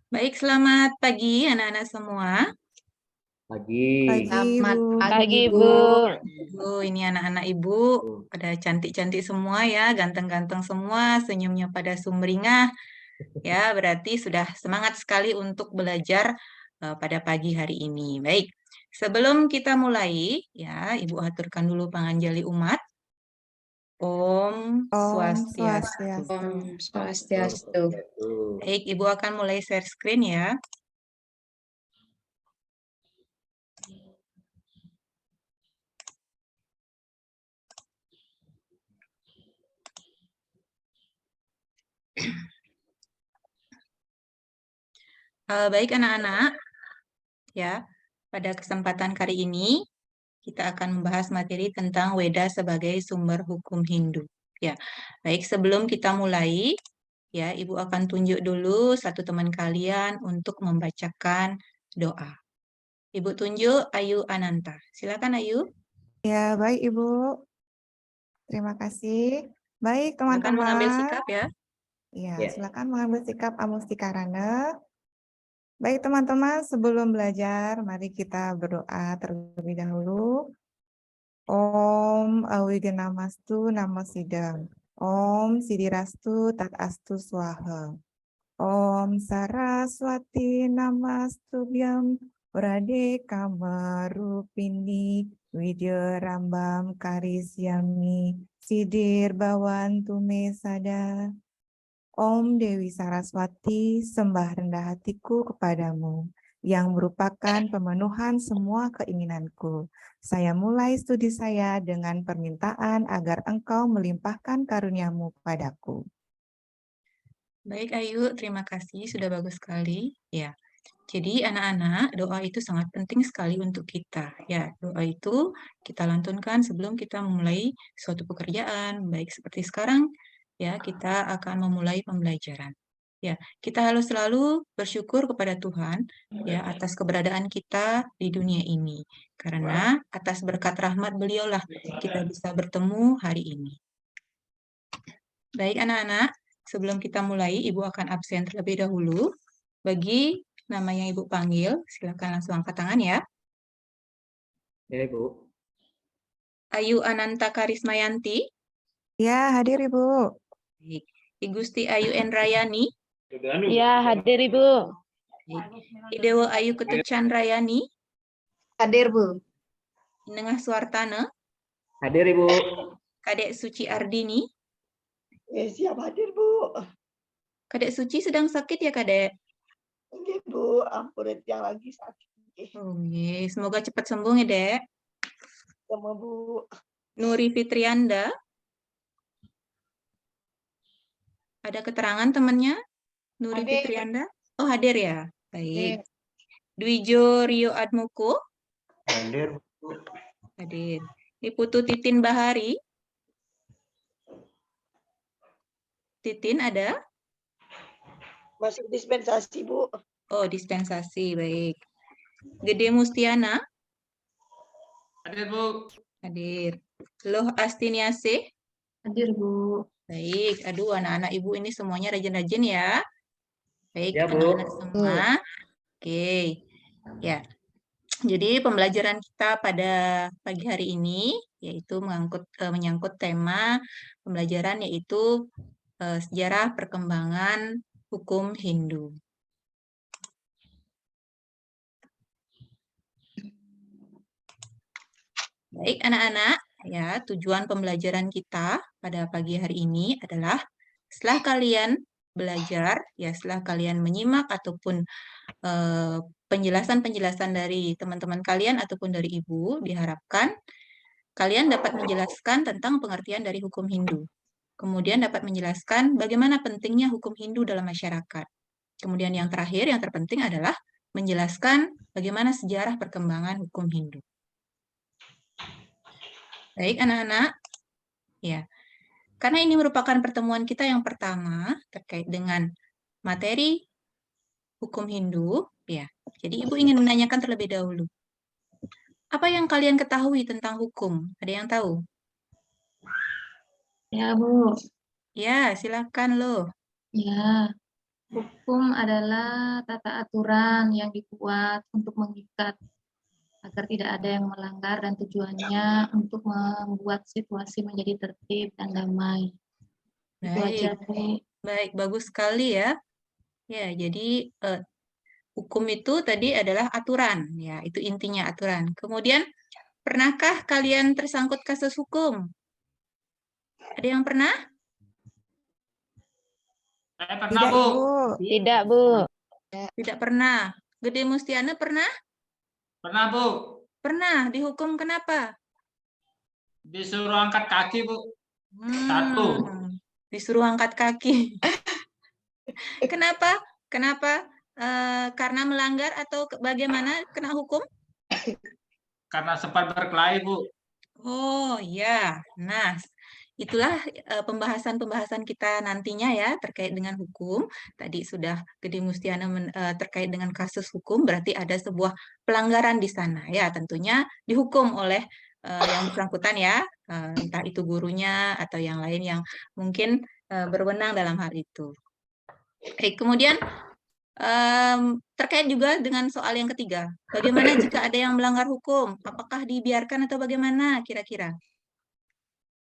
Baik, selamat pagi anak-anak semua. Pagi. Selamat Pagi, pagi, Bu. Ibu, ini anak-anak Ibu pada cantik-cantik semua ya, ganteng-ganteng semua, senyumnya pada sumringah. Ya, berarti sudah semangat sekali untuk belajar pada pagi hari ini. Baik, sebelum kita mulai, ya, Ibu aturkan dulu panganjali umat. Om Swastiastu. Swastiastu. Om Swastiastu. Baik, Ibu akan mulai share screen ya. Baik anak-anak, ya, pada kesempatan kali ini kita akan membahas materi tentang Weda sebagai sumber hukum Hindu. Ya, baik sebelum kita mulai, ya Ibu akan tunjuk dulu satu teman kalian untuk membacakan doa. Ibu tunjuk Ayu Ananta. Silakan Ayu. Ya, baik Ibu. Terima kasih. Baik Silakan teman-teman. mengambil sikap ya. Ya, silakan mengambil sikap Amustikarana. Baik teman-teman, sebelum belajar, mari kita berdoa terlebih dahulu. Om Awigenamastu Namasidam. Om Sidirastu Tatastu Swaha. Om Saraswati Namastubhyam Urade Kamarupini Widya Rambam Karisyami Sidir Bawantu Mesada. Om Dewi Saraswati, sembah rendah hatiku kepadamu, yang merupakan pemenuhan semua keinginanku. Saya mulai studi saya dengan permintaan agar Engkau melimpahkan karuniamu padaku. Baik Ayu, terima kasih sudah bagus sekali. Ya. Jadi anak-anak, doa itu sangat penting sekali untuk kita. Ya, doa itu kita lantunkan sebelum kita memulai suatu pekerjaan. Baik seperti sekarang, ya, kita akan memulai pembelajaran. Ya, kita harus selalu bersyukur kepada Tuhan ya atas keberadaan kita di dunia ini. Karena atas berkat rahmat Beliaulah kita bisa bertemu hari ini. Baik anak-anak, sebelum kita mulai, Ibu akan absen terlebih dahulu. Bagi nama yang Ibu panggil, silakan langsung angkat tangan ya. Ya, Ibu. Ayu Ananta Karismayanti. Ya, hadir Ibu. Baik. I Gusti Ayu Endrayani. Ya, hadir Ibu. I Dewa Ayu Ketut Chandrayani. Hadir, Bu. Nengah Suartana. Hadir, Ibu. Kadek Suci Ardini. Siap hadir, Bu. Kadek Suci sedang sakit ya, Kadek? Oke, Bu. Ampun yang lagi sakit. Oh, semoga cepat sembuh ya, Dek. Sama, Bu. Nuri Fitrianda. Ada keterangan temannya? Nuri Hadir. Fitrianda? Oh, hadir ya? Baik. Dwijo Rio Admoko. Hadir, Bu. Hadir. Putu Titin Bahari. Titin ada? Masuk dispensasi, Bu. Oh, dispensasi. Baik. Gede Mustiana. Hadir, Bu. Hadir. Loh Astiniase. Hadir, Bu. Baik. Aduh, anak-anak Ibu ini semuanya rajin-rajin ya. Baik, Ya, Bu. anak-anak semua. Oke. Ya. Jadi pembelajaran kita pada pagi hari ini yaitu menyangkut tema pembelajaran yaitu sejarah perkembangan hukum Hindu. Baik anak-anak, ya tujuan pembelajaran kita pada pagi hari ini adalah setelah kalian belajar, ya setelah kalian menyimak ataupun penjelasan-penjelasan dari teman-teman kalian ataupun dari Ibu, diharapkan kalian dapat menjelaskan tentang pengertian dari hukum Hindu. Kemudian dapat menjelaskan bagaimana pentingnya hukum Hindu dalam masyarakat. Kemudian yang terakhir, yang terpenting adalah menjelaskan bagaimana sejarah perkembangan hukum Hindu. Baik anak-anak, ya. Karena ini merupakan pertemuan kita yang pertama terkait dengan materi hukum Hindu, ya. Jadi Ibu ingin menanyakan terlebih dahulu. Apa yang kalian ketahui tentang hukum? Ada yang tahu? Ya, Bu. Ya, silakan loh. Ya. Hukum adalah tata aturan yang dibuat untuk mengikat agar tidak ada yang melanggar dan tujuannya untuk membuat situasi menjadi tertib dan damai. Itu aja, Baik, Bu. baik, bagus sekali ya. Ya, jadi hukum itu tadi adalah aturan, ya, itu intinya aturan. Kemudian, pernahkah kalian tersangkut kasus hukum? Ada yang pernah? Saya pernah, Tidak, Bu. Ibu. Tidak, Bu. Tidak pernah. Gede Mustiana pernah? Pernah, Bu. Pernah. Dihukum kenapa? Disuruh angkat kaki, Bu. Hmm, Satu. disuruh angkat kaki. Kenapa? Kenapa? Karena melanggar atau bagaimana kena hukum? Karena sempat berkelahi, Bu. Oh ya, nah itulah pembahasan-pembahasan kita nantinya ya terkait dengan hukum. Tadi sudah Gede Mustiana terkait dengan kasus hukum, berarti ada sebuah pelanggaran di sana ya, tentunya dihukum oleh yang bersangkutan ya, entah itu gurunya atau yang lain yang mungkin berwenang dalam hal itu. Baik, kemudian terkait juga dengan soal yang ketiga, bagaimana jika ada yang melanggar hukum? Apakah dibiarkan atau bagaimana kira-kira?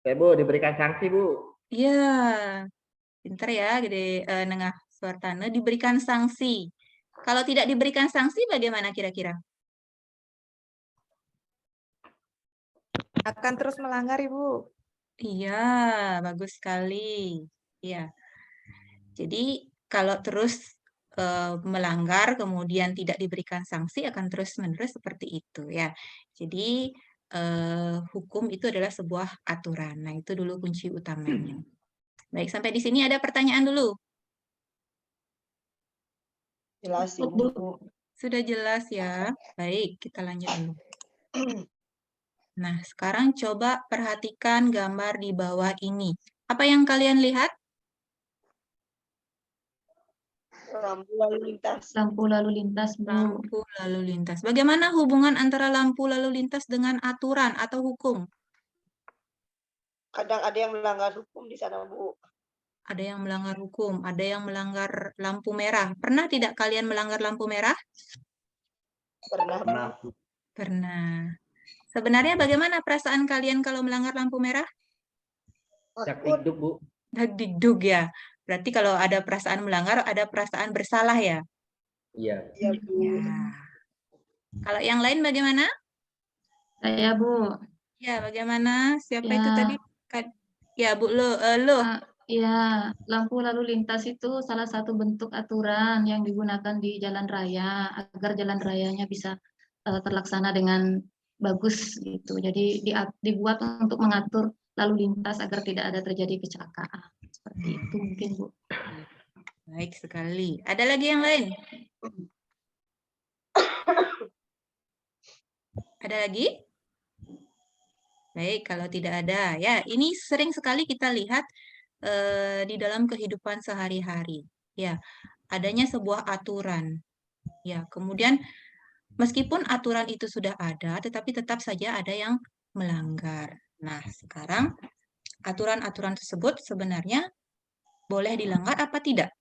Oke, Bu, diberikan sanksi, Bu. Iya, pinter ya, Gede Nengah Suartana, diberikan sanksi. Kalau tidak diberikan sanksi, bagaimana kira-kira? Akan terus melanggar, Ibu. Iya, bagus sekali. Iya. Jadi kalau terus melanggar kemudian tidak diberikan sanksi akan terus-menerus seperti itu ya. Jadi hukum itu adalah sebuah aturan. Nah, itu dulu kunci utamanya. Baik, sampai di sini ada pertanyaan dulu. Jelas, Bu. Ibu. Sudah jelas ya. Baik, kita lanjut dulu. Nah, sekarang coba perhatikan gambar di bawah ini. Apa yang kalian lihat? Rambu lalu lintas. Lampu lalu lintas, Bu. Lampu lalu lintas. Bagaimana hubungan antara lampu lalu lintas dengan aturan atau hukum? Kadang ada yang melanggar hukum di sana, Bu. Ada yang melanggar hukum, ada yang melanggar lampu merah. Pernah tidak kalian melanggar lampu merah? Pernah, Bu. Pernah. Sebenarnya bagaimana perasaan kalian kalau melanggar lampu merah? Takut. Dakdikduk, Bu. Dagdikduk ya. Berarti kalau ada perasaan melanggar, ada perasaan bersalah ya? Iya. Iya, Bu. Ya. Kalau yang lain bagaimana? Saya, Bu. Ya, bagaimana? Siapa Ya. itu tadi? Ya, Bu, lo. Ya, lampu lalu lintas itu salah satu bentuk aturan yang digunakan di jalan raya agar jalan rayanya bisa terlaksana dengan bagus gitu. Jadi dibuat untuk mengatur lalu lintas agar tidak ada terjadi kecelakaan. Seperti itu mungkin, Bu. Baik sekali. Ada lagi yang lain? Ada lagi? Baik, kalau tidak ada, ya ini sering sekali kita lihat di dalam kehidupan sehari-hari. Ya, adanya sebuah aturan. Ya, kemudian meskipun aturan itu sudah ada, tetapi tetap saja ada yang melanggar. Nah, sekarang aturan-aturan tersebut sebenarnya boleh dilanggar apa tidak?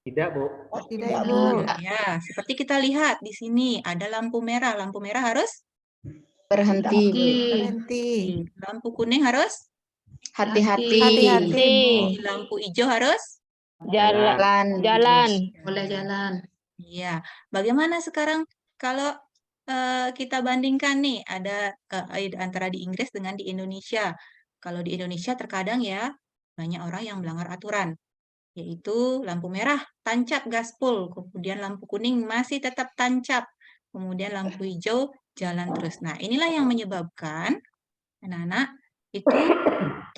Tidak, Bu. Oh, Tidak, tidak, Ibu. Bu. Ya, seperti kita lihat di sini ada lampu merah. Lampu merah harus Berhenti. Berhenti. lampu kuning harus Hati-hati. Hati-hati, Bu. lampu hijau harus Jalan. Boleh jalan. Iya. Bagaimana sekarang kalau kita bandingkan nih ada antara di Inggris dengan di Indonesia. Kalau di Indonesia terkadang ya banyak orang yang melanggar aturan, yaitu lampu merah tancap gaspol, kemudian lampu kuning masih tetap tancap, kemudian lampu hijau jalan terus. Nah, inilah yang menyebabkan anak-anak itu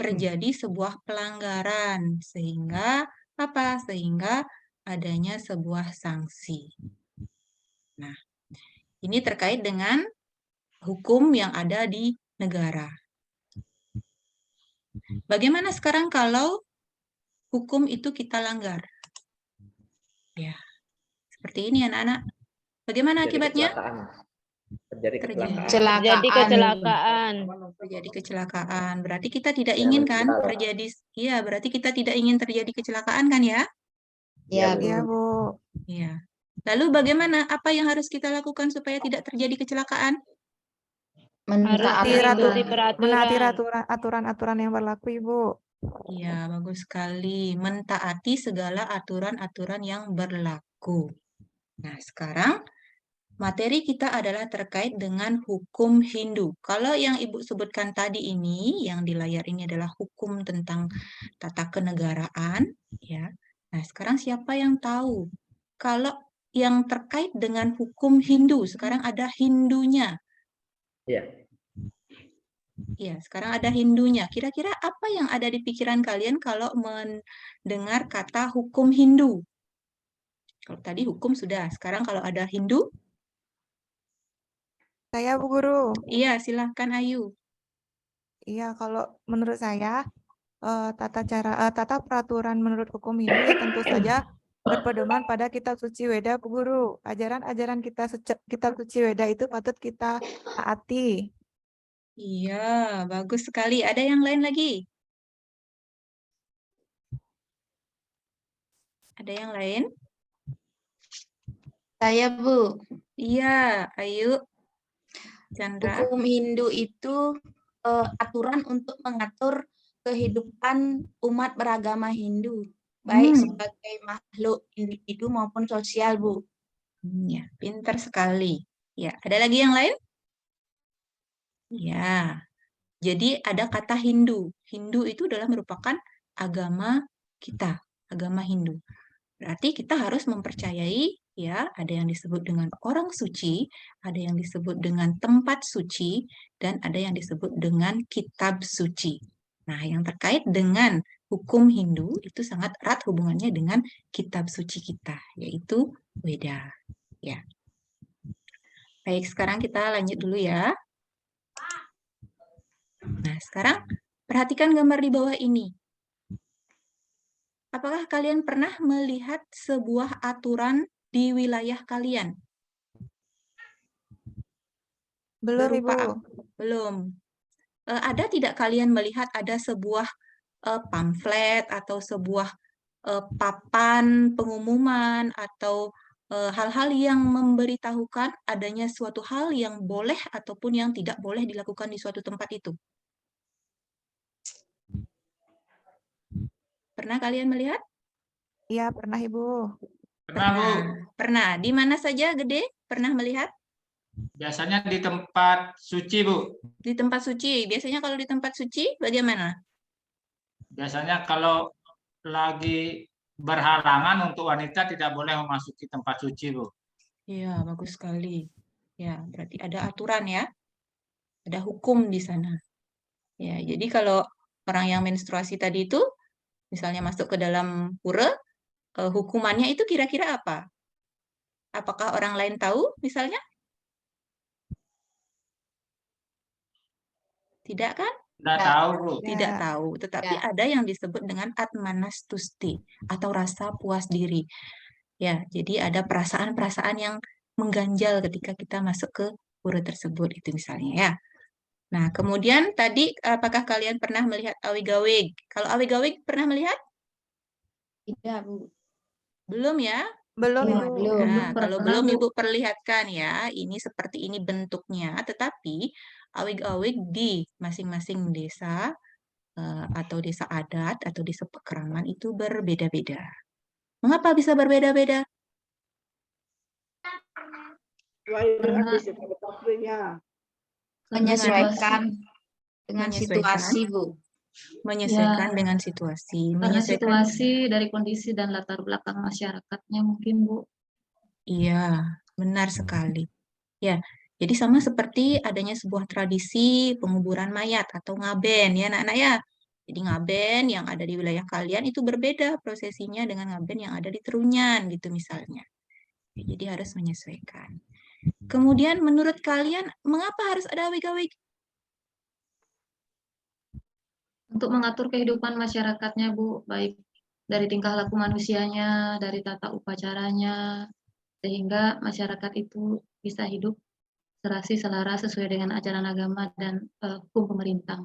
terjadi sebuah pelanggaran sehingga apa? Sehingga adanya sebuah sanksi. Nah, ini terkait dengan hukum yang ada di negara. Bagaimana sekarang kalau hukum itu kita langgar? Ya, seperti ini anak-anak. Bagaimana akibatnya? Terjadi kecelakaan. Terjadi kecelakaan. Berarti kita tidak ingin kan terjadi, iya berarti kita tidak ingin terjadi kecelakaan kan ya? Iya, Iya, Bu. Bu. Iya. Lalu bagaimana? Apa yang harus kita lakukan supaya tidak terjadi kecelakaan? Menaati Menaati aturan-aturan yang berlaku, Ibu. Iya, bagus sekali. Mentaati segala aturan-aturan yang berlaku. Nah, sekarang materi kita adalah terkait dengan hukum Hindu. Kalau yang Ibu sebutkan tadi ini, yang di layar ini adalah hukum tentang tata kenegaraan, ya. Nah, sekarang siapa yang tahu? Kalau yang terkait dengan hukum Hindu, sekarang ada Hindunya. Iya. Ya, sekarang ada Hindunya. Kira-kira apa yang ada di pikiran kalian kalau mendengar kata hukum Hindu? Kalau tadi hukum sudah, sekarang kalau ada Hindu, Saya, Bu Guru. iya silahkan Ayu. Iya, kalau menurut saya, tata peraturan menurut hukum Hindu ya tentu saja berpedoman pada kitab suci Weda, Bu Guru. Ajaran-ajaran kitab suci Weda itu patut kita taati. Iya, bagus sekali. Ada yang lain lagi? Ada yang lain? Saya, Bu. Iya, Ayu. Chandra. Hukum Hindu itu aturan untuk mengatur kehidupan umat beragama Hindu, baik sebagai makhluk individu maupun sosial, Bu. Ya, pintar sekali. Ya, ada lagi yang lain? Ya, jadi ada kata Hindu. Hindu itu adalah merupakan agama kita, agama Hindu. Berarti kita harus mempercayai ya, ada yang disebut dengan orang suci, ada yang disebut dengan tempat suci, dan ada yang disebut dengan kitab suci. Nah, yang terkait dengan hukum Hindu itu sangat erat hubungannya dengan kitab suci kita, yaitu Weda. Ya. Baik, sekarang kita lanjut dulu ya. Nah, sekarang perhatikan gambar di bawah ini. Apakah kalian pernah melihat sebuah aturan di wilayah kalian? Belum, Berupa Ibu. belum. Ada tidak kalian melihat ada sebuah pamflet atau sebuah papan pengumuman atau hal-hal yang memberitahukan adanya suatu hal yang boleh ataupun yang tidak boleh dilakukan di suatu tempat itu? Pernah kalian melihat? Iya, pernah, Ibu. Pernah, Bu. Pernah. Di mana saja, Gede? Pernah melihat? Biasanya di tempat suci, Bu. Di tempat suci. Biasanya kalau di tempat suci, bagaimana? Biasanya kalau lagi berhalangan untuk wanita tidak boleh memasuki tempat suci, Bu. Iya, bagus sekali. Ya, berarti ada aturan ya. Ada hukum di sana. Ya, jadi kalau orang yang menstruasi tadi itu, misalnya masuk ke dalam pura, hukumannya itu kira-kira apa? Apakah orang lain tahu misalnya? Tidak kan? Tidak tahu, Bu. Tidak Ya. tahu, tetapi ada yang disebut dengan atmanastusti atau rasa puas diri. Ya, jadi ada perasaan-perasaan yang mengganjal ketika kita masuk ke pura tersebut itu misalnya ya. Nah, kemudian tadi apakah kalian pernah melihat awig-awig? Kalau awig-awig pernah melihat? Tidak, Bu. Belum ya? Belum, Ya, Ibu. belum. Nah, kalau pernah, belum Bu. Ibu perlihatkan ya, ini seperti ini bentuknya, tetapi awig-awig di masing-masing desa atau desa adat atau desa pekraman itu berbeda-beda. Mengapa bisa berbeda-beda? Menyesuaikan dengan Menyesuaikan. situasi, Bu. Menyesuaikan Ya. dengan situasi. Karena Menyesuaikan. situasi dari kondisi dan latar belakang masyarakatnya mungkin, Bu. Iya, benar sekali. Ya, jadi sama seperti adanya sebuah tradisi penguburan mayat atau ngaben ya anak-anak ya. Jadi ngaben yang ada di wilayah kalian itu berbeda prosesinya dengan ngaben yang ada di Trunyan gitu misalnya. Jadi harus menyesuaikan. Kemudian menurut kalian mengapa harus ada awig-awig? Untuk mengatur kehidupan masyarakatnya, Bu, baik dari tingkah laku manusianya, dari tata upacaranya, sehingga masyarakat itu bisa hidup serasi selaras sesuai dengan ajaran agama dan hukum pemerintah.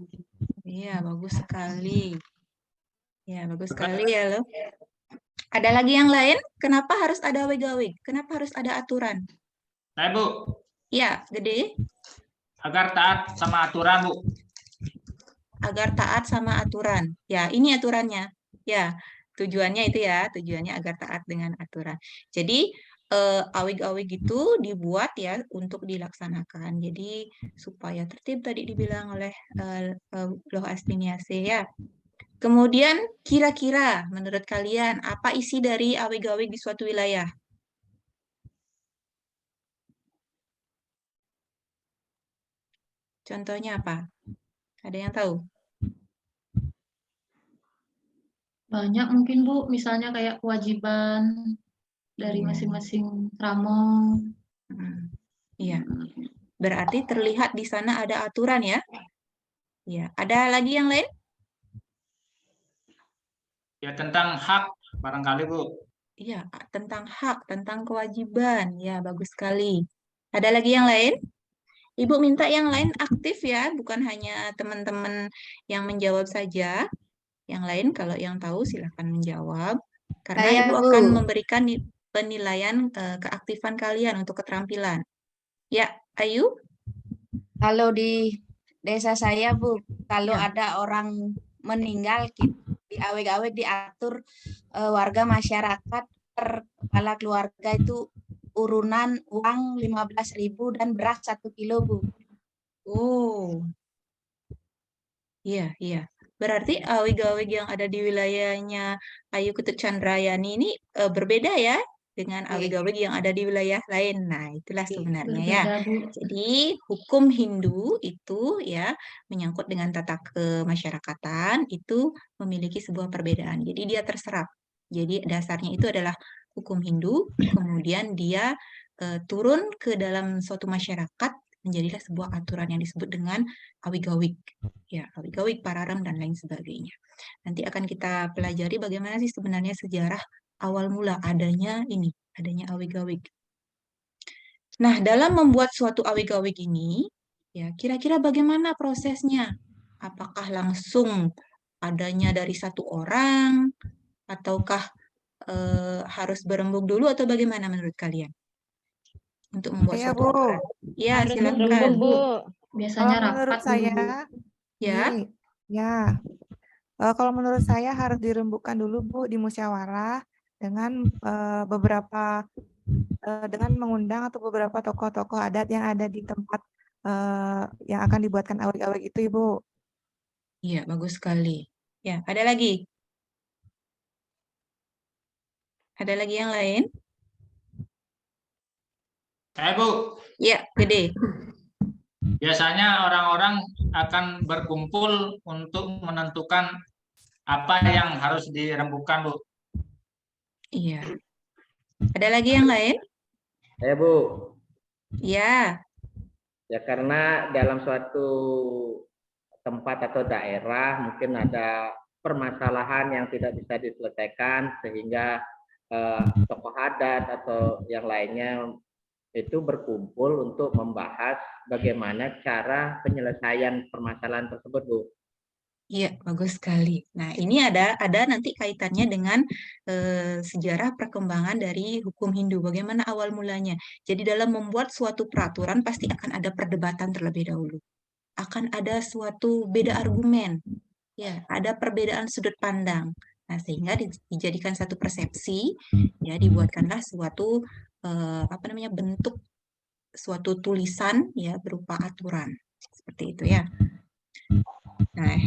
Iya, bagus sekali. Ya, bagus sekali ya loh. Ada lagi yang lain? Kenapa harus ada awig-awig? Kenapa harus ada aturan? Saya Bu, Ya, Gede. agar taat sama aturan Bu. Agar taat sama aturan. Ya, ini aturannya. Ya, tujuannya itu ya, tujuannya agar taat dengan aturan. Jadi, awig-awig itu dibuat ya untuk dilaksanakan. Jadi, supaya tertib tadi dibilang oleh Loh Astiniase ya. Kemudian, kira-kira menurut kalian, apa isi dari awig-awig di suatu wilayah? Contohnya apa? Ada yang tahu? Banyak mungkin Bu, misalnya kayak kewajiban dari Iya. masing-masing ramo. Iya. Berarti terlihat di sana ada aturan ya? Iya. Ada lagi yang lain? Ya tentang hak barangkali Bu. Iya, tentang hak, tentang kewajiban. Ya, bagus sekali. Ada lagi yang lain? Ibu minta yang lain aktif ya, bukan hanya teman-teman yang menjawab saja. Yang lain kalau yang tahu silahkan menjawab. Karena Saya, Ibu Bu. akan memberikan penilaian keaktifan kalian untuk keterampilan. Ya, Ayu? Kalau di desa saya, Bu, kalau Ya. ada orang meninggal, di aweg-aweg diatur warga masyarakat per kepala keluarga itu urunan uang 15.000 dan beras 1 kilo, Bu. Oh, iya, iya. Berarti awig-awig yang ada di wilayahnya Ayu Ketut Chandrayani ini berbeda ya dengan awig-awig yang ada di wilayah lain. Nah, itulah sebenarnya ya. Berbeda Bu. Jadi, hukum Hindu itu ya menyangkut dengan tata kemasyarakatan itu memiliki sebuah perbedaan. Jadi, dia terserap. Jadi, dasarnya itu adalah hukum Hindu, kemudian dia turun ke dalam suatu masyarakat menjadilah sebuah aturan yang disebut dengan awig-awig. Ya, awig-awig, pararem, dan lain sebagainya. Nanti akan kita pelajari bagaimana sih sebenarnya sejarah awal mula adanya awig-awig. Nah, dalam membuat suatu awig-awig ini, ya kira-kira bagaimana prosesnya? Apakah langsung adanya dari satu orang, ataukah harus berembuk dulu, atau bagaimana menurut kalian? Untuk membuat Iya, suatu Bu. aturan. Ya, Harus silakan. berembuk, Bu. Biasanya Kalau menurut rapat dulu Bu. saya, Ya, nih, ya. Kalau menurut saya harus dirembukkan dulu, Bu, di musyawarah dengan beberapa dengan mengundang atau beberapa tokoh-tokoh adat yang ada di tempat yang akan dibuatkan awig-awig itu, Ibu. iya, bagus sekali. Ya, ada lagi? Ada lagi yang lain? Saya Bu, Ya, Gede. biasanya orang-orang akan berkumpul untuk menentukan apa yang harus dirembukan Bu. Iya. Ada lagi yang lain? Saya Bu, Ya, ya karena dalam suatu tempat atau daerah mungkin ada permasalahan yang tidak bisa diselesaikan sehingga tokoh adat atau yang lainnya itu berkumpul untuk membahas bagaimana cara penyelesaian permasalahan tersebut, Bu. iya, bagus sekali. Nah, ini ada nanti kaitannya dengan sejarah perkembangan dari hukum Hindu. Bagaimana awal mulanya? Jadi dalam membuat suatu peraturan pasti akan ada perdebatan terlebih dahulu. Akan ada suatu beda argumen. Ya, ada perbedaan sudut pandang. Nah, sehingga dijadikan satu persepsi, ya dibuatkanlah suatu bentuk suatu tulisan ya berupa aturan. Seperti itu ya. Nah,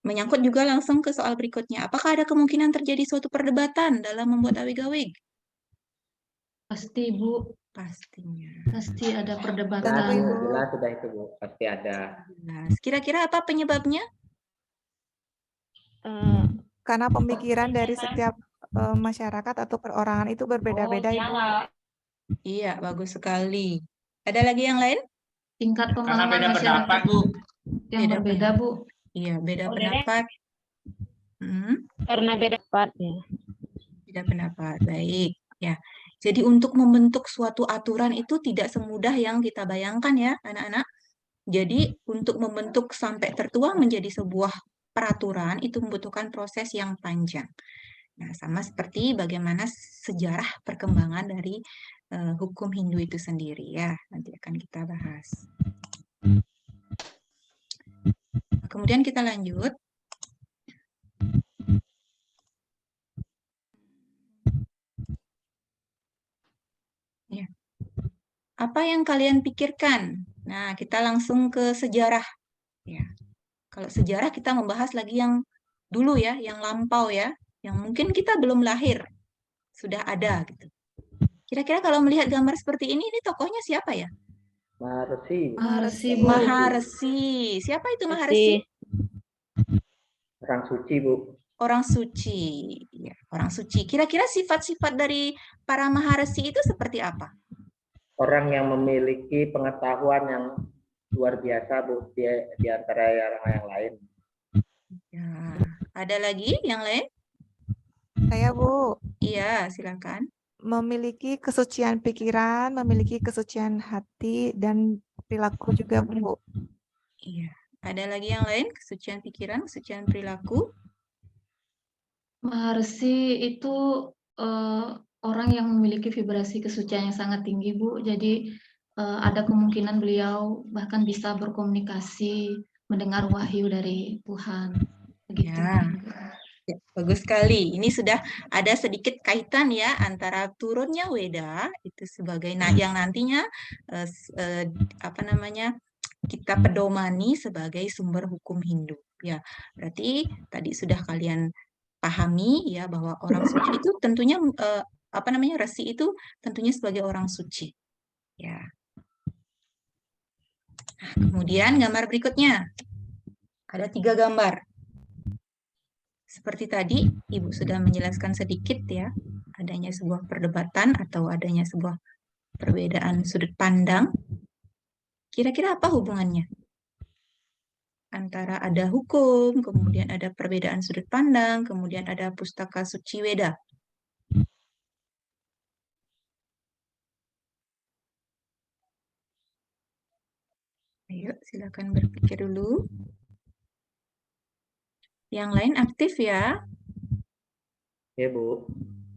menyangkut juga langsung ke soal berikutnya. Apakah ada kemungkinan terjadi suatu perdebatan dalam membuat awig-awig? Pasti Bu, Pastinya. pasti ada Jelas, perdebatan. Bu. Jelas sudah itu, Bu. Pasti ada. Nah, kira-kira apa penyebabnya? Karena pemikiran dari setiap masyarakat atau perorangan itu berbeda-beda, Ibu. Iya, bagus sekali. Ada lagi yang lain? Tingkat Karena pemahaman beda masyarakat pendapat Bu. yang Beda berbeda Bu. Iya, beda pendapat. Karena beda pendapat ya. Beda pendapat. Baik, ya. Jadi untuk membentuk suatu aturan itu tidak semudah yang kita bayangkan ya, anak-anak. Jadi untuk membentuk sampai tertuang menjadi sebuah peraturan itu membutuhkan proses yang panjang. Nah, sama seperti bagaimana sejarah perkembangan dari hukum Hindu itu sendiri ya, nanti akan kita bahas. Kemudian kita lanjut. Ya. Apa yang kalian pikirkan? Nah, kita langsung ke sejarah. Ya. Kalau sejarah kita membahas lagi yang dulu ya, yang lampau ya, yang mungkin kita belum lahir, sudah ada gitu. Kira-kira kalau melihat gambar seperti ini tokohnya siapa ya? Maharsi. Maharsi, Bu. Maharsi. Siapa itu Maharsi? Orang suci, Bu. Orang suci. Ya, orang suci. Kira-kira sifat-sifat dari para Maharsi itu seperti apa? Orang yang memiliki pengetahuan yang luar biasa, Bu, di antara orang yang lain. Ya, ada lagi yang lain? Saya, Bu, Iya, silakan. memiliki kesucian pikiran, memiliki kesucian hati, dan perilaku juga, Bu. Iya. Ada lagi yang lain? Kesucian pikiran, kesucian perilaku. Maharsi itu orang yang memiliki vibrasi kesucian yang sangat tinggi, Bu. Jadi ada kemungkinan beliau bahkan bisa berkomunikasi, mendengar wahyu dari Tuhan. Begitu. Ya. Ya, bagus sekali. Ini sudah ada sedikit kaitan ya antara turunnya Weda itu sebagai yang nantinya apa namanya kita pedomani sebagai sumber hukum Hindu. Ya, berarti tadi sudah kalian pahami ya bahwa orang suci itu tentunya apa namanya resi itu tentunya sebagai orang suci. Ya. Nah, kemudian gambar berikutnya ada 3 gambar. Seperti tadi, Ibu sudah menjelaskan sedikit ya, adanya sebuah perdebatan atau adanya sebuah perbedaan sudut pandang. Kira-kira apa hubungannya? Antara ada hukum, kemudian ada perbedaan sudut pandang, kemudian ada pustaka suci Weda. Ayo, silakan berpikir dulu. Yang lain aktif ya. Ya, Bu.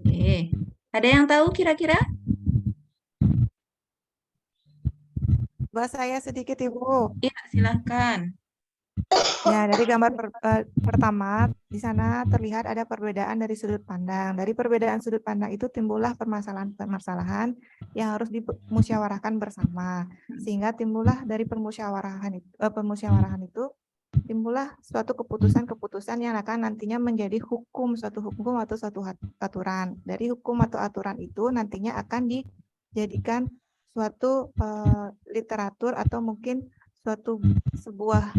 Oke. Ada yang tahu kira-kira? Buat saya sedikit, Ibu. Iya, silakan. Ya, dari gambar pertama, di sana terlihat ada perbedaan dari sudut pandang. Dari perbedaan sudut pandang itu timbullah permasalahan-permasalahan yang harus dimusyawarahkan bersama. Sehingga timbullah dari permusyawarahan itu timbullah suatu keputusan-keputusan yang akan nantinya menjadi hukum, suatu hukum atau suatu aturan. Dari hukum atau aturan itu nantinya akan dijadikan suatu literatur atau mungkin sebuah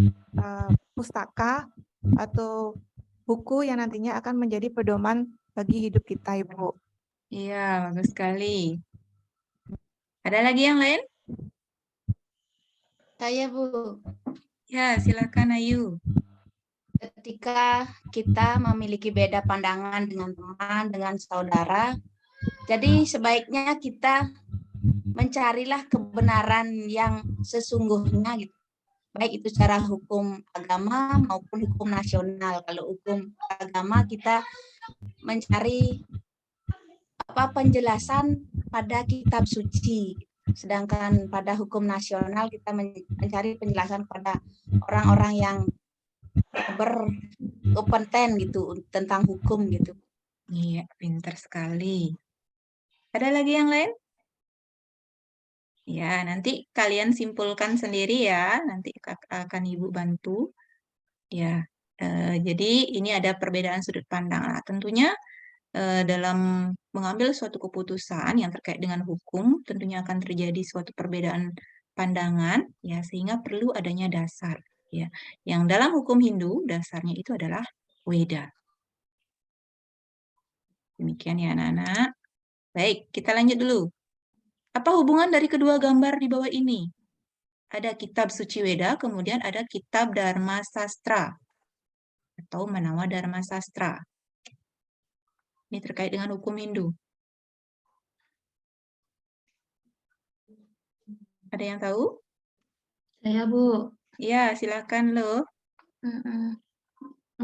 pustaka atau buku yang nantinya akan menjadi pedoman bagi hidup kita, Ibu. Iya, bagus sekali. Ada lagi yang lain? Saya, Bu, Ya, silakan Ayu. ketika kita memiliki beda pandangan dengan teman, dengan saudara, jadi sebaiknya kita mencarilah kebenaran yang sesungguhnya gitu. Baik itu secara hukum agama maupun hukum nasional. Kalau hukum agama kita mencari penjelasan pada kitab suci. Sedangkan pada hukum nasional kita mencari penjelasan pada orang-orang yang berkompeten gitu tentang hukum gitu. Iya, pintar sekali. Ada lagi yang lain? Ya, nanti kalian simpulkan sendiri ya. Nanti akan Ibu bantu. Ya, jadi ini ada perbedaan sudut pandang. Nah, tentunya dalam mengambil suatu keputusan yang terkait dengan hukum, tentunya akan terjadi suatu perbedaan pandangan, ya, sehingga perlu adanya dasar. Ya, yang dalam hukum Hindu dasarnya itu adalah Weda. Demikian ya anak-anak. Baik, kita lanjut dulu. Apa hubungan dari kedua gambar di bawah ini? Ada kitab suci Weda, kemudian ada kitab Dharma Sastra atau Manawa Dharma Sastra. Ini terkait dengan hukum Hindu. Ada yang tahu? Saya, Bu. Ya, silakan loh.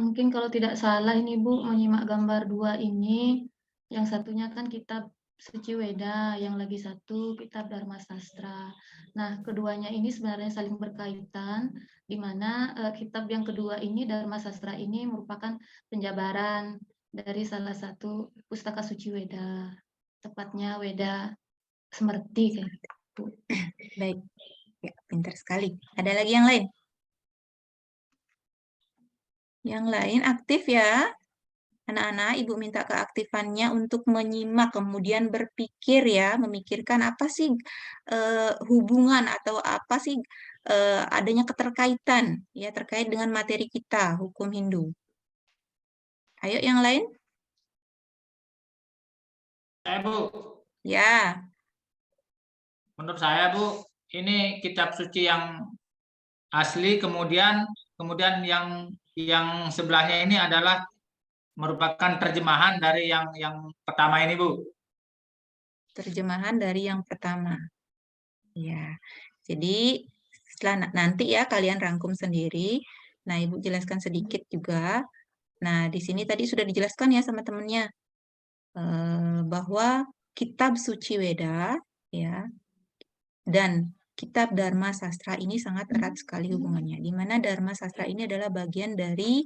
Mungkin kalau tidak salah ini Bu, menyimak gambar 2 ini, yang satunya kan kitab Suci Weda, yang lagi satu kitab Dharma Sastra. Nah, keduanya ini sebenarnya saling berkaitan, di mana kitab yang kedua ini, Dharma Sastra ini merupakan penjabaran dari salah satu pustaka Suci Weda, tepatnya Weda Semerti kayak gitu. Baik, ya, pintar sekali. Ada lagi yang lain? Yang lain aktif ya. Anak-anak, Ibu minta keaktifannya untuk menyimak, kemudian berpikir ya, memikirkan apa sih hubungan atau apa sih adanya keterkaitan ya terkait dengan materi kita, hukum Hindu. Ayo yang lain? Bu, Ya, menurut saya Bu, ini kitab suci yang asli, kemudian yang sebelahnya ini adalah merupakan terjemahan dari yang pertama ini Bu. terjemahan dari yang pertama. Ya, jadi setelah nanti ya kalian rangkum sendiri. Nah, Ibu jelaskan sedikit juga. Nah, di sini tadi sudah dijelaskan ya sama temennya bahwa kitab suci Weda ya dan kitab Dharma Sastra ini sangat erat sekali hubungannya. Di mana Dharma Sastra ini adalah bagian dari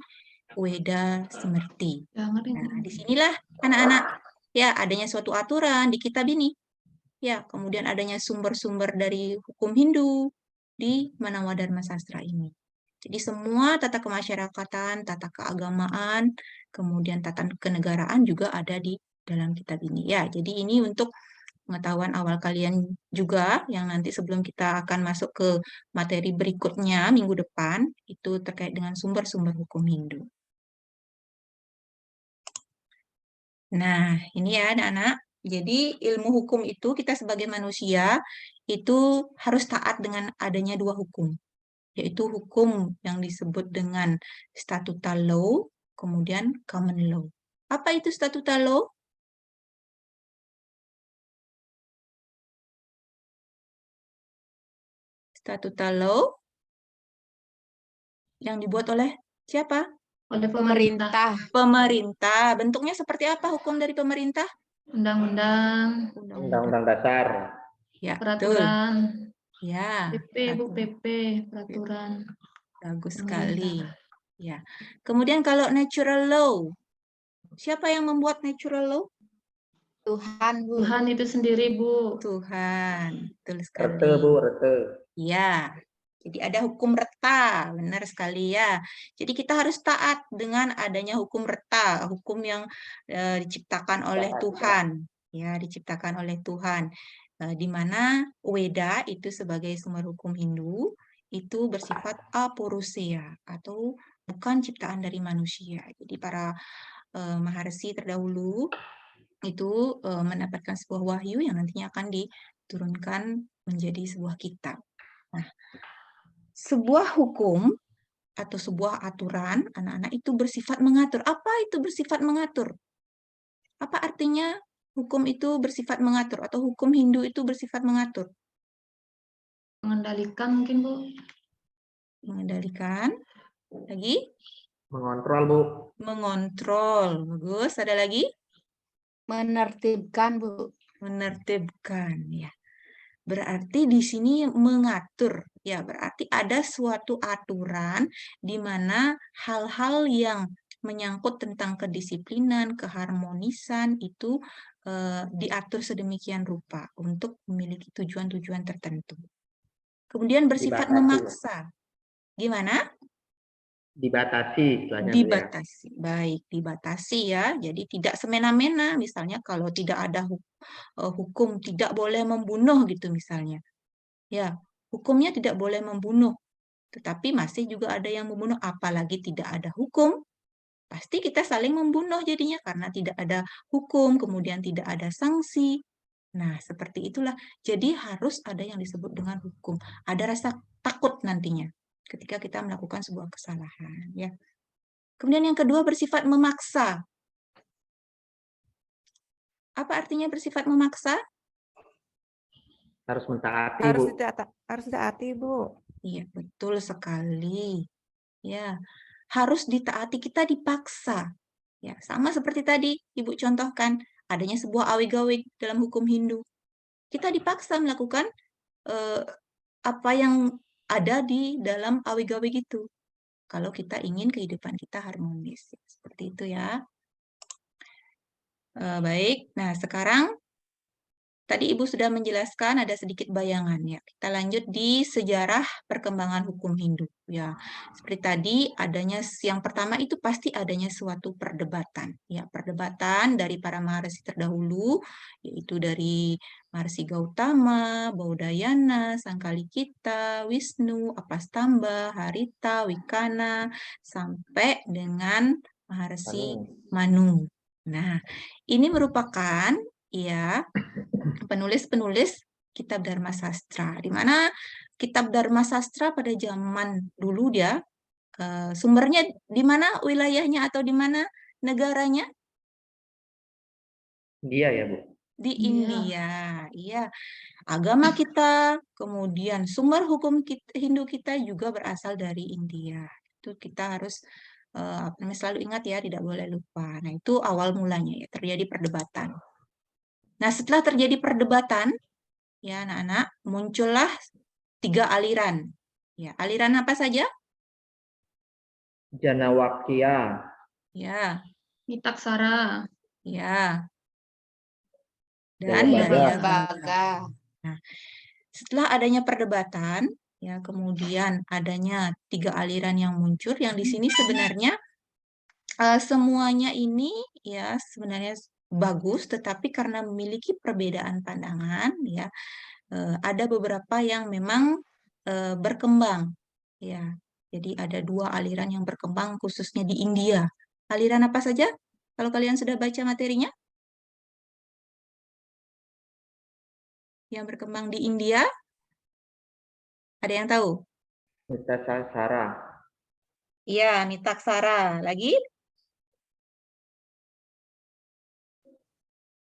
Weda Semerti. Jangan Nah, disinilah anak-anak ya adanya suatu aturan di kitab ini. Ya, kemudian adanya sumber-sumber dari hukum Hindu di Manawa Dharma Sastra ini. Jadi semua tata kemasyarakatan, tata keagamaan, kemudian tata kenegaraan juga ada di dalam kitab ini. Ya, jadi ini untuk pengetahuan awal kalian juga yang nanti sebelum kita akan masuk ke materi berikutnya minggu depan, itu terkait dengan sumber-sumber hukum Hindu. Nah, ini ya anak-anak. Jadi ilmu hukum itu kita sebagai manusia itu harus taat dengan adanya dua hukum, yaitu hukum yang disebut dengan statuta law, kemudian common law. Apa itu statuta law? Statuta law yang dibuat oleh siapa? oleh pemerintah, Pemerintah. Bentuknya seperti apa hukum dari pemerintah? undang-undang, Undang-undang dasar. Ya, betul. peraturan, Ya, PP, Bu, PP, peraturan. bagus Pemerintah. sekali. Ya. Kemudian kalau natural law, siapa yang membuat natural law? Tuhan, Bu. Tuhan itu sendiri, Bu. Tuhan, betul Rete sekali. Bu, rete. Ya, jadi ada hukum reta, benar sekali ya. Jadi kita harus taat dengan adanya hukum reta, hukum yang diciptakan oleh Tuhan, ya, diciptakan oleh Tuhan. Di mana Weda itu sebagai sumber hukum Hindu itu bersifat apauruseya atau bukan ciptaan dari manusia. Jadi para maharsi terdahulu itu mendapatkan sebuah wahyu yang nantinya akan diturunkan menjadi sebuah kitab. Nah, sebuah hukum atau sebuah aturan anak-anak itu bersifat mengatur. Apa itu bersifat mengatur? Apa artinya hukum itu bersifat mengatur atau hukum Hindu itu bersifat mengatur? Mengendalikan mungkin, Bu. Mengendalikan. Lagi? Mengontrol Bu. Mengontrol. Bagus. Ada lagi? Menertibkan, Bu. Menertibkan, ya. Berarti di sini mengatur, ya berarti ada suatu aturan di mana hal-hal yang menyangkut tentang kedisiplinan, keharmonisan itu diatur sedemikian rupa untuk memiliki tujuan-tujuan tertentu. Kemudian bersifat Dibatasi. memaksa. Gimana? Dibatasi istilahnya Bu, ya. Dibatasi, baik, dibatasi ya. Jadi tidak semena-mena, misalnya kalau tidak ada hukum tidak boleh membunuh gitu misalnya. Ya, hukumnya tidak boleh membunuh, tetapi masih juga ada yang membunuh, apalagi tidak ada hukum, pasti kita saling membunuh jadinya karena tidak ada hukum, kemudian tidak ada sanksi. Nah, seperti itulah. Jadi harus ada yang disebut dengan hukum. Ada rasa takut nantinya ketika kita melakukan sebuah kesalahan, ya. Kemudian yang kedua bersifat memaksa. Apa artinya bersifat memaksa? Harus mentaati Harus Bu. ditaati, Bu. Iya, betul sekali. Ya, harus ditaati, kita dipaksa. Ya, sama seperti tadi Ibu contohkan, adanya sebuah awig-awig dalam hukum Hindu. Kita dipaksa melakukan apa yang ada di dalam awig-awig itu. Kalau kita ingin kehidupan kita harmonis. Seperti itu ya. Baik, nah sekarang tadi Ibu sudah menjelaskan, ada sedikit bayangan ya. Kita lanjut di sejarah perkembangan hukum Hindu ya. Seperti tadi adanya yang pertama itu pasti adanya suatu perdebatan ya, perdebatan dari para maharsi terdahulu, yaitu dari Maharsi Gautama, Baudayana, Sangkalikita, Wisnu, Apastamba, Harita, Wikana, sampai dengan Maharsi Manu. Nah, ini merupakan ya penulis-penulis kitab Dharma Sastra, di mana kitab Dharma Sastra pada zaman dulu dia sumbernya di mana, wilayahnya atau di mana negaranya? India ya, Bu? Di Iya. India, iya. Agama kita, kemudian sumber hukum Hindu kita juga berasal dari India. Itu kita harus selalu ingat ya, tidak boleh lupa. Nah, itu awal mulanya ya, terjadi perdebatan. Nah, setelah terjadi perdebatan, ya anak-anak, muncullah 3 aliran. Ya, aliran apa saja? Janawakya. Ya, Mitaksara. ya. Dan Dayabaga. Dayabaga. Nah, setelah adanya perdebatan, ya kemudian adanya 3 aliran yang muncul, yang di sini sebenarnya semuanya ini ya sebenarnya bagus, tetapi karena memiliki perbedaan pandangan, ya ada beberapa yang memang berkembang, ya. Jadi ada 2 aliran yang berkembang khususnya di India. Aliran apa saja? Kalau kalian sudah baca materinya, yang berkembang di India, ada yang tahu? Mitaksara. Iya, Mitaksara. Lagi?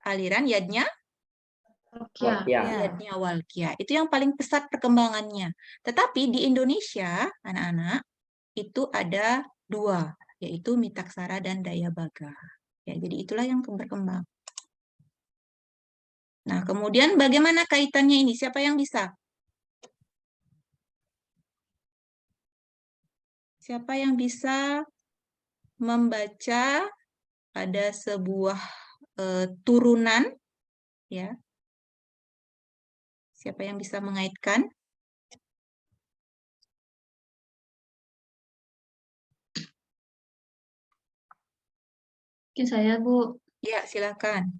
Aliran Yadnya? Wakya. Yadnya Walkya. Itu yang paling pesat perkembangannya. Tetapi di Indonesia, anak-anak, itu ada 2, yaitu Mitaksara dan Dayabaga. Ya, jadi itulah yang berkembang. Nah, kemudian bagaimana kaitannya ini? Siapa yang bisa? Siapa yang bisa membaca ada sebuah turunan, ya? Siapa yang bisa mengaitkan? Mungkin saya, Bu. Ya, silakan.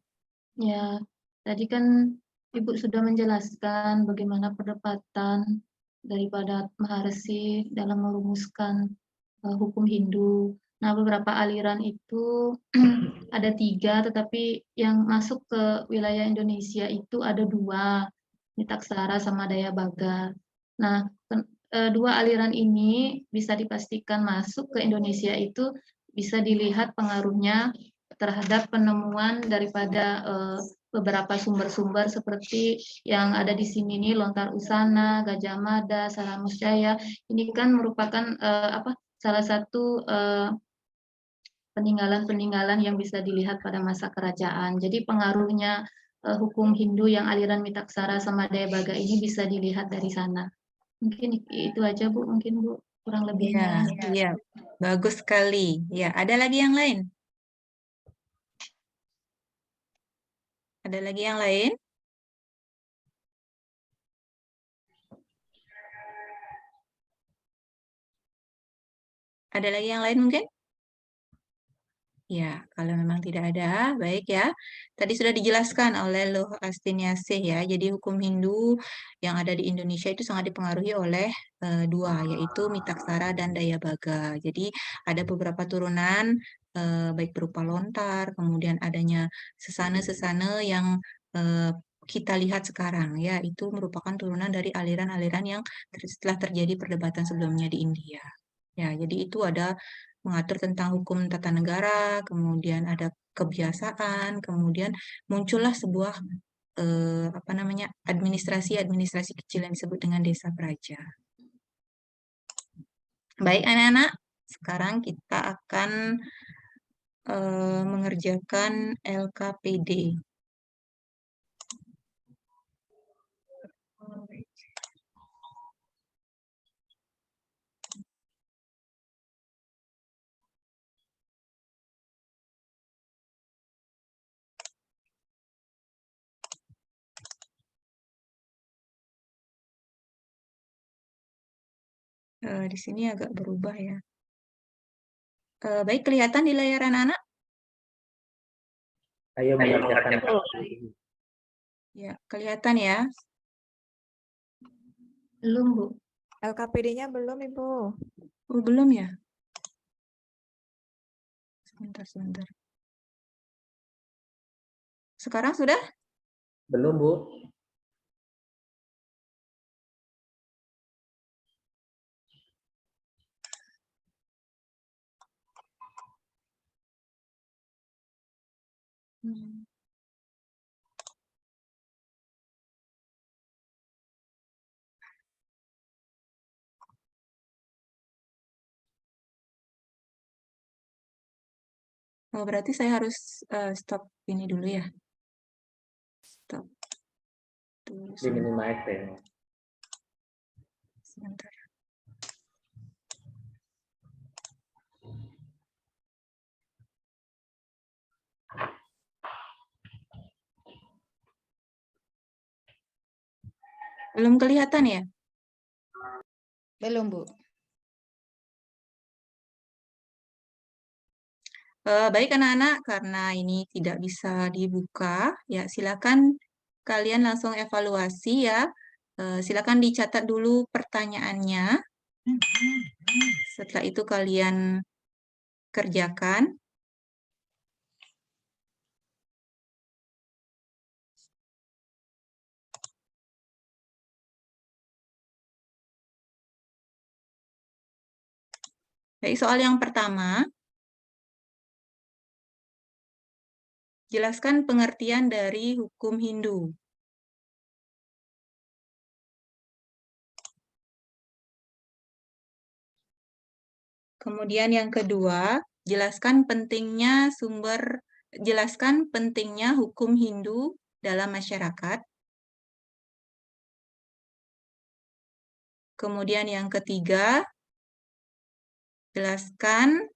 Ya, tadi kan Ibu sudah menjelaskan bagaimana perdebatan daripada Maharsi dalam merumuskan hukum Hindu. Nah, beberapa aliran itu ada 3, tetapi yang masuk ke wilayah Indonesia itu ada 2, Mitaksara sama Dayabaga. Nah, 2 aliran ini bisa dipastikan masuk ke Indonesia itu bisa dilihat pengaruhnya terhadap penemuan daripada beberapa sumber-sumber seperti yang ada di sini nih, Lontar Usana, Gajah Mada, Salamus Jaya. Ini kan merupakan salah satu peninggalan-peninggalan yang bisa dilihat pada masa kerajaan. Jadi pengaruhnya hukum Hindu yang aliran Mitaksara sama Dayabaga ini bisa dilihat dari sana. Mungkin itu aja, Bu. Mungkin, Bu, kurang lebihnya. Iya, bagus sekali. Ya, ada lagi yang lain? Ada lagi yang lain? Ada lagi yang lain mungkin? Ya, kalau memang tidak ada, baik ya. Tadi sudah dijelaskan oleh Luh Astiniasih ya. Jadi hukum Hindu yang ada di Indonesia itu sangat dipengaruhi oleh 2, yaitu Mitaksara dan Dayabaga. Jadi ada beberapa turunan, baik berupa lontar, kemudian adanya sesana-sesana yang kita lihat sekarang ya. Itu merupakan turunan dari aliran-aliran yang setelah terjadi perdebatan sebelumnya di India. Ya, jadi itu ada mengatur tentang hukum tata negara, kemudian ada kebiasaan, kemudian muncullah sebuah administrasi kecil yang disebut dengan desa praja. Baik anak-anak, Sekarang kita akan mengerjakan LKPD. Di sini agak berubah ya. Baik, kelihatan di layar anak-anak? Ayo mengerjakan. Ya, kelihatan ya. Belum, Bu. LKPD-nya belum, Ibu. Oh, belum ya? Sebentar. Sekarang sudah? Belum, Bu. Oh, berarti saya harus stop ini dulu ya. Stop. Dulu Di minimize ya. sebentar. Belum kelihatan ya? Belum, Bu. Baik anak-anak, karena ini tidak bisa dibuka, ya silakan kalian langsung evaluasi ya. Silakan dicatat dulu pertanyaannya. Setelah itu kalian kerjakan. Baik, soal yang pertama. Jelaskan pengertian dari hukum Hindu. Kemudian yang kedua, jelaskan pentingnya hukum Hindu dalam masyarakat. Kemudian yang ketiga, jelaskan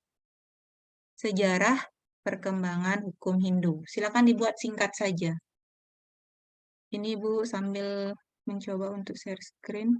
sejarah perkembangan hukum Hindu. Silakan dibuat singkat saja. Ini Bu sambil mencoba untuk share screen.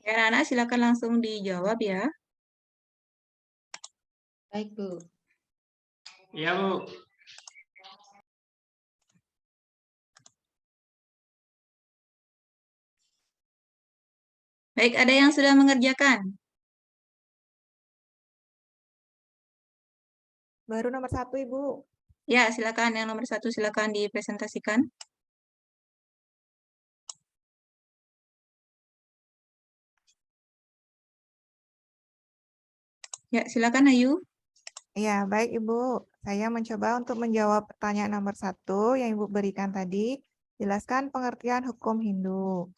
Ya, anak-anak silakan langsung dijawab ya. Baik, Bu. Iya, Bu. Baik, ada yang sudah mengerjakan? Baru nomor 1, Ibu. Ya, silakan. Yang nomor 1 silakan dipresentasikan. Ya, silakan Ayu. Ya, baik Ibu. Saya mencoba untuk menjawab pertanyaan nomor 1 yang Ibu berikan tadi. Jelaskan pengertian hukum Hindu.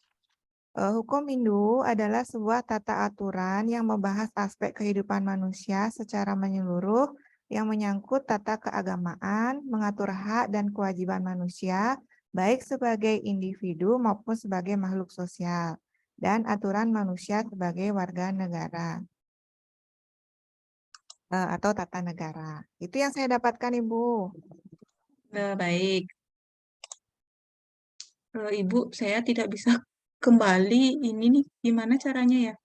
Hukum Hindu adalah sebuah tata aturan yang membahas aspek kehidupan manusia secara menyeluruh yang menyangkut tata keagamaan, mengatur hak dan kewajiban manusia, baik sebagai individu maupun sebagai makhluk sosial, dan aturan manusia sebagai warga negara atau tata negara. Itu yang saya dapatkan, Ibu. Baik. Ibu, saya tidak bisa kembali. Ini nih, gimana caranya ya?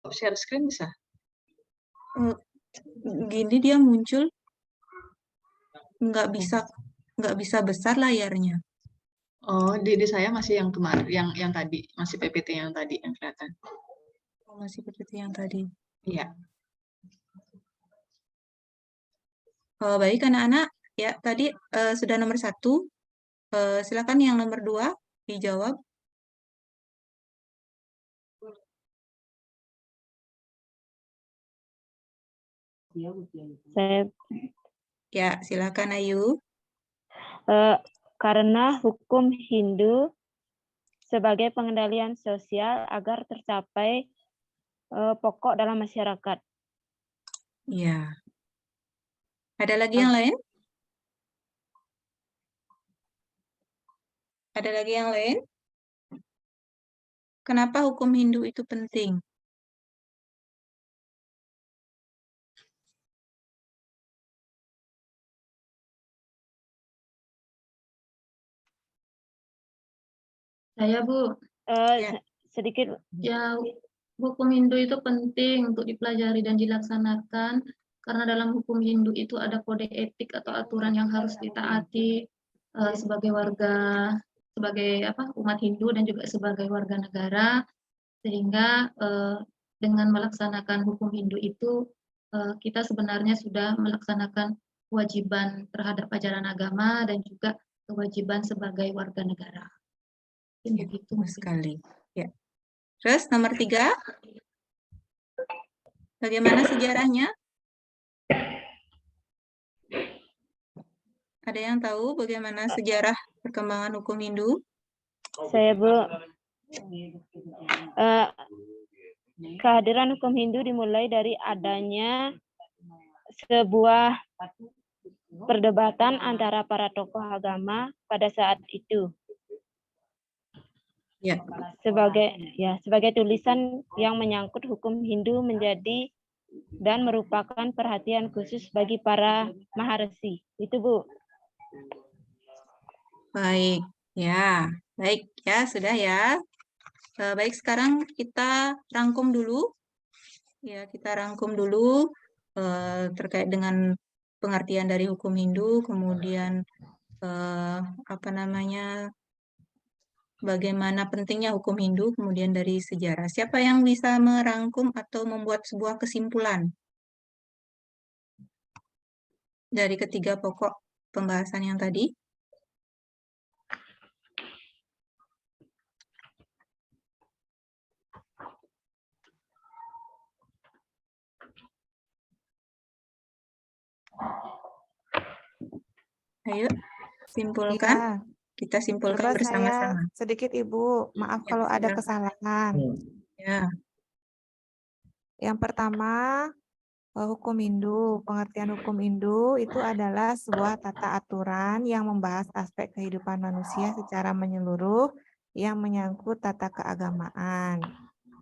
Share screen bisa? Gini dia muncul. Nggak bisa besar layarnya. Oh, di saya masih yang kemarin, yang tadi, masih PPT yang tadi yang kelihatan. Oh, masih seperti yang tadi. Ya. Baik anak-anak, ya tadi sudah nomor 1. Silakan yang nomor 2 dijawab. Saya Ya, silakan Ayu. karena hukum Hindu sebagai pengendalian sosial agar tercapai pokok dalam masyarakat. Ya. Ada lagi yang lain? Ada lagi yang lain? Kenapa hukum Hindu itu penting? Saya Bu, Ya. Sedikit ya hukum Hindu itu penting untuk dipelajari dan dilaksanakan karena dalam hukum Hindu itu ada kode etik atau aturan yang harus ditaati sebagai warga, sebagai umat Hindu dan juga sebagai warga negara, sehingga dengan melaksanakan hukum Hindu itu kita sebenarnya sudah melaksanakan kewajiban terhadap ajaran agama dan juga kewajiban sebagai warga negara. Ya, Begitu betul sekali. Ya. Terus nomor 3, bagaimana sejarahnya? Ada yang tahu bagaimana sejarah perkembangan hukum Hindu? saya Bu, kehadiran hukum Hindu dimulai dari adanya sebuah perdebatan antara para tokoh agama pada saat itu. Ya. Sebagai tulisan yang menyangkut hukum Hindu menjadi dan merupakan perhatian khusus bagi para maharsi. Itu Bu. Baik, ya. Baik, ya sudah ya. Baik, sekarang kita rangkum dulu. Ya, kita rangkum dulu terkait dengan pengertian dari hukum Hindu, kemudian bagaimana pentingnya hukum Hindu, kemudian dari sejarah. Siapa yang bisa merangkum atau membuat sebuah kesimpulan dari ketiga pokok pembahasan yang tadi? Ayo, simpulkan. Iya, Kita simpulkan coba saya bersama-sama. sedikit Ibu, maaf Ya, kalau ada silakan. kesalahan. Ya, Yang pertama, hukum Hindu. Pengertian hukum Hindu itu adalah sebuah tata aturan yang membahas aspek kehidupan manusia secara menyeluruh yang menyangkut tata keagamaan.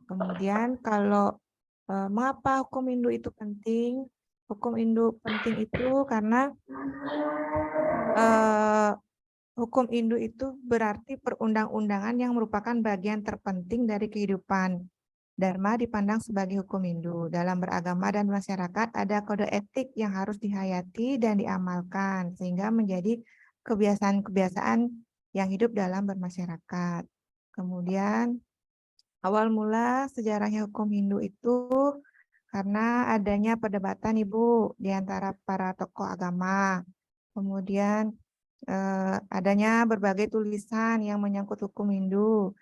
Kemudian kalau mengapa hukum Hindu itu penting? Hukum Hindu penting itu karena hukum Hindu itu berarti perundang-undangan yang merupakan bagian terpenting dari kehidupan. Dharma dipandang sebagai hukum Hindu. Dalam beragama dan masyarakat ada kode etik yang harus dihayati dan diamalkan sehingga menjadi kebiasaan-kebiasaan yang hidup dalam bermasyarakat. Kemudian awal mula sejarahnya hukum Hindu itu karena adanya perdebatan Ibu di antara para tokoh agama. Kemudian adanya berbagai tulisan yang menyangkut hukum Hindu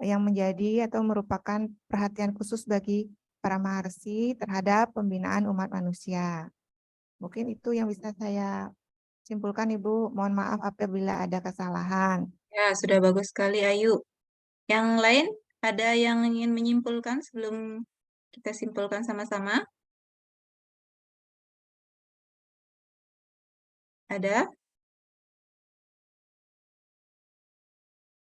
yang menjadi atau merupakan perhatian khusus bagi para maharsi terhadap pembinaan umat manusia. Mungkin itu yang bisa saya simpulkan Ibu. Mohon maaf apabila ada kesalahan. ya sudah bagus sekali Ayu. Yang lain ada yang ingin menyimpulkan sebelum kita simpulkan sama-sama? Ada?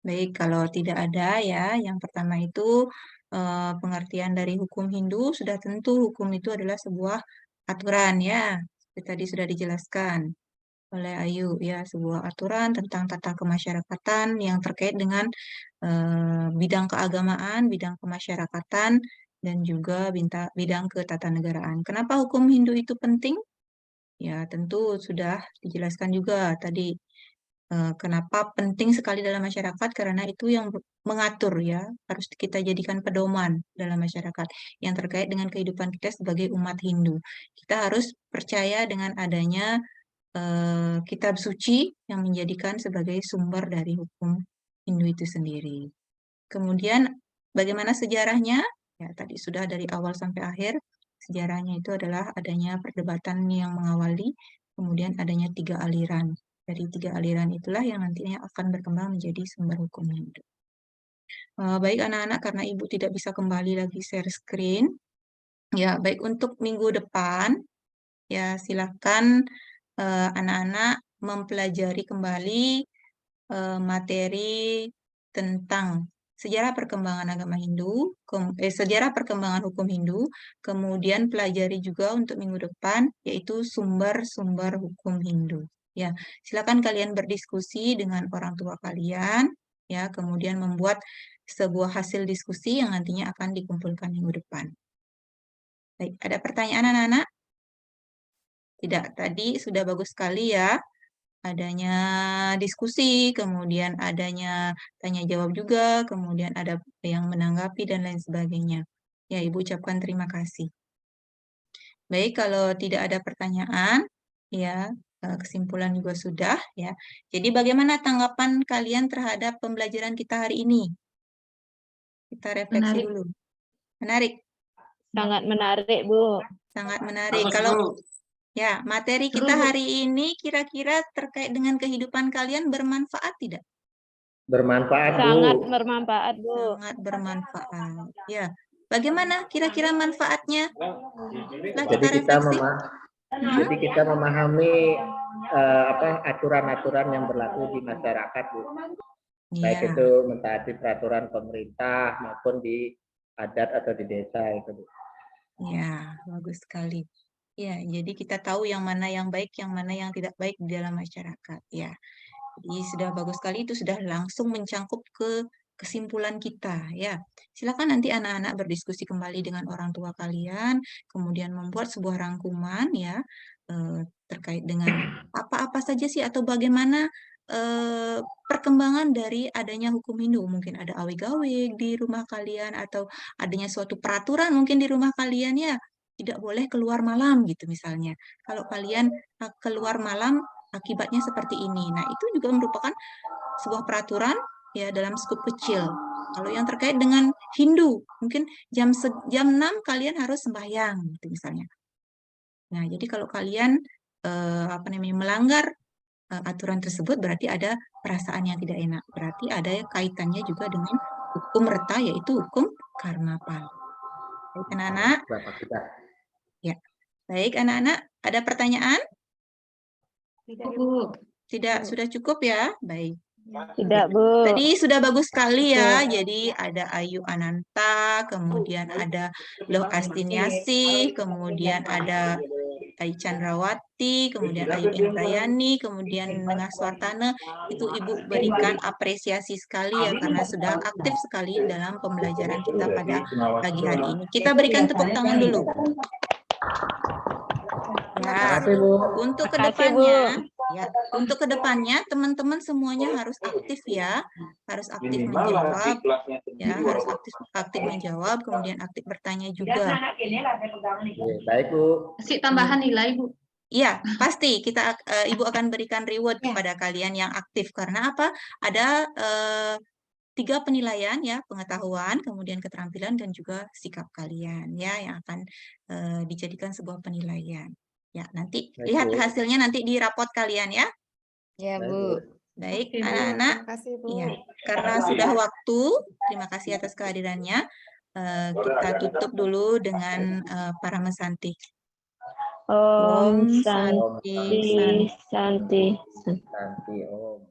Baik, kalau tidak ada ya, yang pertama itu pengertian dari hukum Hindu sudah tentu hukum itu adalah sebuah aturan ya, seperti tadi sudah dijelaskan oleh Ayu ya, sebuah aturan tentang tata kemasyarakatan yang terkait dengan bidang keagamaan, bidang kemasyarakatan, dan juga bidang ketatanegaraan. Kenapa hukum Hindu itu penting? Ya, tentu sudah dijelaskan juga tadi Kenapa penting sekali dalam masyarakat? Karena itu yang mengatur ya, harus kita jadikan pedoman dalam masyarakat yang terkait dengan kehidupan kita sebagai umat Hindu. Kita harus percaya dengan adanya kitab suci yang menjadikan sebagai sumber dari hukum Hindu itu sendiri. Kemudian bagaimana sejarahnya? Ya, tadi sudah dari awal sampai akhir. Sejarahnya itu adalah adanya perdebatan yang mengawali, kemudian adanya 3 aliran. Dari 3 aliran itulah yang nantinya akan berkembang menjadi sumber hukum Hindu. Baik anak-anak, karena Ibu tidak bisa kembali lagi share screen. Ya, baik untuk minggu depan, ya silakan anak-anak mempelajari kembali materi tentang sejarah perkembangan agama Hindu, sejarah perkembangan hukum Hindu, kemudian pelajari juga untuk minggu depan, yaitu sumber-sumber hukum Hindu. Ya, silakan kalian berdiskusi dengan orang tua kalian, ya, kemudian membuat sebuah hasil diskusi yang nantinya akan dikumpulkan minggu depan. Baik, ada pertanyaan anak-anak? Tidak, tadi sudah bagus sekali ya. Adanya diskusi, kemudian adanya tanya jawab juga, kemudian ada yang menanggapi dan lain sebagainya. Ya, Ibu ucapkan terima kasih. Baik, kalau tidak ada pertanyaan, ya kesimpulan juga sudah ya. Jadi bagaimana tanggapan kalian terhadap pembelajaran kita hari ini? Kita refleksi Menarik. dulu. Menarik? Sangat menarik, Bu. Sangat menarik. Bagus, Kalau Bu. ya, materi Seru, kita Bu. hari ini kira-kira terkait dengan kehidupan kalian bermanfaat tidak? Bermanfaat, Bu. Sangat bermanfaat, Bu. Sangat bermanfaat. Ya. Bagaimana kira-kira manfaatnya? Setelah Jadi kita kita refleksi. jadi kita memahami aturan-aturan yang berlaku di masyarakat, Bu. Baik Iya. itu mentaati peraturan pemerintah maupun di adat atau di desa itu, Bu. Ya, bagus sekali. Ya, jadi kita tahu yang mana yang baik, yang mana yang tidak baik di dalam masyarakat. Ya, jadi sudah bagus sekali, itu sudah langsung mencangkup ke kesimpulan kita. Ya, silakan nanti anak-anak berdiskusi kembali dengan orang tua kalian, kemudian membuat sebuah rangkuman ya terkait dengan apa-apa saja sih atau bagaimana perkembangan dari adanya hukum Hindu. Mungkin ada awig-awig di rumah kalian atau adanya suatu peraturan mungkin di rumah kalian ya. Tidak boleh keluar malam gitu misalnya. Kalau kalian keluar malam akibatnya seperti ini. Nah, itu juga merupakan sebuah peraturan ya dalam skup kecil. Kalau yang terkait dengan Hindu, mungkin jam 6 kalian harus sembahyang gitu misalnya. Nah, jadi kalau kalian melanggar aturan tersebut berarti ada perasaan yang tidak enak. Berarti ada kaitannya juga dengan hukum reta yaitu hukum karmapala. Baik anak-anak. Ya. Baik anak-anak, ada pertanyaan? Tidak, sudah cukup ya? Baik. Tidak, Bu. Tadi sudah bagus sekali ya. Jadi ada Ayu Ananta, kemudian ada Loh Astiniasih, kemudian ada Ayu Chandrawati, kemudian Ayu Indrayani, kemudian Nengah Swartana. Itu Ibu berikan apresiasi sekali ya karena sudah aktif sekali dalam pembelajaran kita pada pagi hari ini. Kita berikan tepuk tangan dulu. Ya, untuk kedepannya, ya, untuk kedepannya teman-teman semuanya harus aktif ya, harus aktif menjawab, ya, harus aktif menjawab, kemudian aktif bertanya juga. Baik, Bu. Kasih tambahan nilai, Bu. Iya, pasti kita Ibu akan berikan reward kepada kalian yang aktif karena apa? Ada 3 penilaian ya, pengetahuan, kemudian keterampilan dan juga sikap kalian ya yang akan dijadikan sebuah penilaian. Ya, nanti Baik, lihat Bu. hasilnya nanti di raport kalian ya. Ya, Bu. Baik, Oke, Bu. anak-anak. Terima kasih, Bu. Ya, karena sudah waktu, terima kasih atas kehadirannya. Kita tutup dulu dengan para mesanti. Om Santi, Santi. Santi, Om.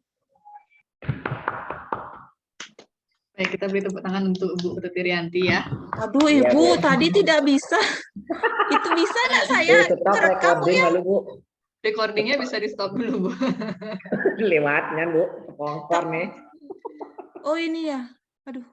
Baik, kita beri tepuk tangan untuk Bu Tutirianti ya. Aduh, Ibu, tadi tidak bisa. Itu bisa nggak saya Tetap rekam, Bu, recording ya? lalu, Bu. Recordingnya bisa di stop dulu, Bu. Lewatnya, Bu. Sponsor nih. Oh, ini ya. Aduh.